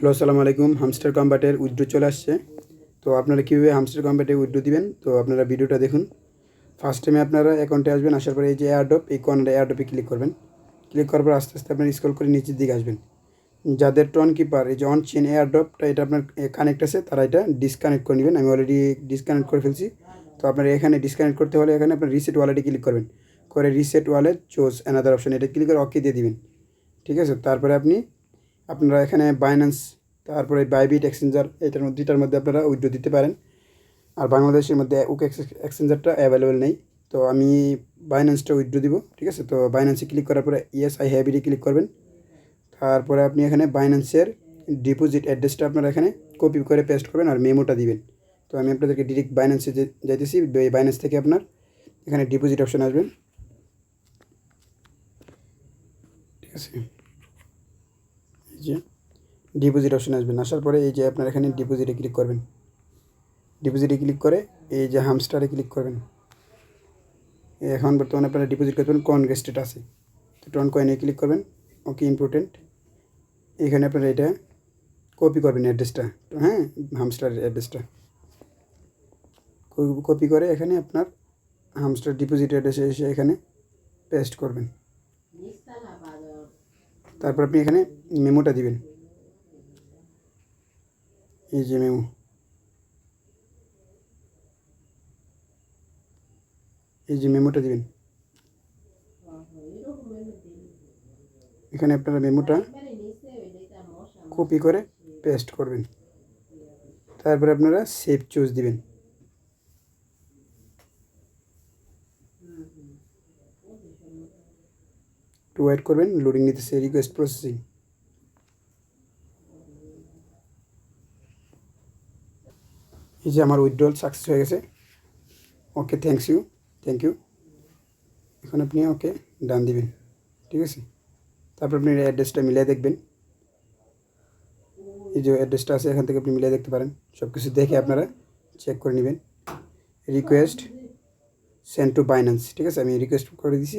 Hello, আসসালামু আলাইকুম। Hamster কম্বাটের withdraw চলে আসছে। তো আপনারা কীভাবে হামস্টার কম্বাটে উইথড্র দিবেন, তো আপনারা ভিডিওটা দেখুন। ফার্স্ট টাইমে আপনারা অ্যাকাউন্টে আসবেন, আসার পরে এই যে এয়ারড্রপ, এই কর্নারে এয়ারড্রপে ক্লিক করবেন। ক্লিক করার পর আস্তে আস্তে আপনারা স্ক্রল করে নিচের দিকে আসবেন। যাদের টন কিপার এই যে অন চেন এয়ারড্রপটা এটা আপনার কানেক্ট আছে, তারা এটা ডিসকানেক্ট করে নেবেন। আমি অলরেডি ডিসকানেক্ট করে ফেলছি। তো আপনারা এখানে ডিসকানেক্ট করতে হলে এখানে আপনার রিসেট ওয়ালেটে ক্লিক করবেন। করে reset wallet choose another option, এটা ক্লিক করে ওকে দিয়ে দিবেন। ঠিক আছে, তারপরে আপনারা এখানে বাইন্যান্স, তারপরে বাইবিট এক্সচেঞ্জার, দুইটার মধ্যে আপনারা উইথড্র দিতে পারেন। আর বাংলাদেশের মধ্যে উক এক্সচেঞ্জারটা অ্যাভেলেবেল নেই। তো আমি বাইন্যান্সটা উইথড্র দিব। ঠিক আছে, তো বাইন্যান্সে ক্লিক করার পরে ইয়েস আই হ্যাভ ইটে ক্লিক করবেন। তারপরে আপনি এখানে বাইন্যান্সের ডিপোজিট অ্যাড্রেসটা আপনারা এখানে কপি করে পেস্ট করবেন আর মেমোটা দিবেন। তো আমি আপনাদেরকে ডিরেক্ট বাইন্যান্সে যাইতেছি। বাইন্যান্স থেকে আপনার এখানে ডিপোজিট অপশন আসবেন। ঠিক আছে, এই যে ডিপোজিট অপশন আসবেন, আসার পরে এই যে আপনার এখানে ডিপোজিটে ক্লিক করবেন। ডিপোজিটে ক্লিক করে এই যে হামস্টারে ক্লিক করবেন। এখন বর্তমানে আপনারা ডিপোজিট করবেন কয়েন রেস্টেড আছে, তো টন কয়েনে ক্লিক করবেন। ওকে, ইম্পর্টেন্ট। এখানে আপনারা এটা কপি করবেন অ্যাড্রেসটা, হ্যাঁ, হামস্টারের অ্যাড্রেসটা কপি করে এখানে আপনার হামস্টার ডিপোজিট অ্যাড্রেসে এসে এখানে পেস্ট করবেন। তারপর আপনি এখানে মেমোটা দিবেন, এই যে মেমো, এই যে মেমোটা দিবেন। এখানে আপনারা মেমোটা কপি করে পেস্ট করবেন। তারপরে আপনারা সেভ চুজ দিবেন। একটু ওয়েট করবেন, লোডিং নিতেছে, রিকোয়েস্ট প্রসেসিং। এই যে আমার উইথড্রল সাকসেস হয়ে গেছে। ওকে, থ্যাংক ইউ। এখন আপনি ওকে ডান দিবেন। ঠিক আছে, তারপর আপনি অ্যাড্রেসটা মিলিয়ে দেখবেন। এই যে অ্যাড্রেসটা আছে এখান থেকে আপনি মিলিয়ে দেখতে পারেন। সব কিছু দেখে আপনারা চেক করে নেবেন। রিকোয়েস্ট সেন্ড টু বাইন্যান্স, ঠিক আছে, আমি রিকোয়েস্ট করে দিয়েছি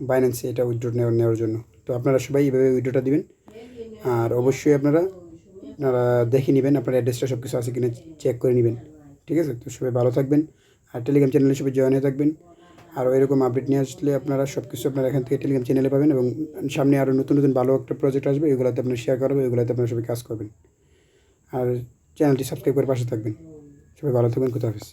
বাইন্যান্সে এটা উইথড্র নেওয়ার জন্য। তো আপনারা সবাই এইভাবে উইথড্রটা দিবেন। আর অবশ্যই আপনারা দেখে নেবেন আপনার অ্যাড্রেসটা সব কিছু আছে কিনা, চেক করে নেবেন। ঠিক আছে, তো সবাই ভালো থাকবেন। আর টেলিগ্রাম চ্যানেলে সবাই জয়েন হয়ে থাকবেন। আর এরকম আপডেট নিয়ে আসলে আপনারা সব কিছু আপনারা এখান থেকে টেলিগ্রাম চ্যানেলে পাবেন। এবং সামনে আরও নতুন নতুন ভালো একটা প্রজেক্ট আসবে, এগুলোতে আপনারা শেয়ার করবেন, এগুলোতে আপনারা সবাই কাজ করবেন। আর চ্যানেলটি সাবস্ক্রাইব করে পাশে থাকবেন। সবাই ভালো থাকবেন, খুদা হাফেজ।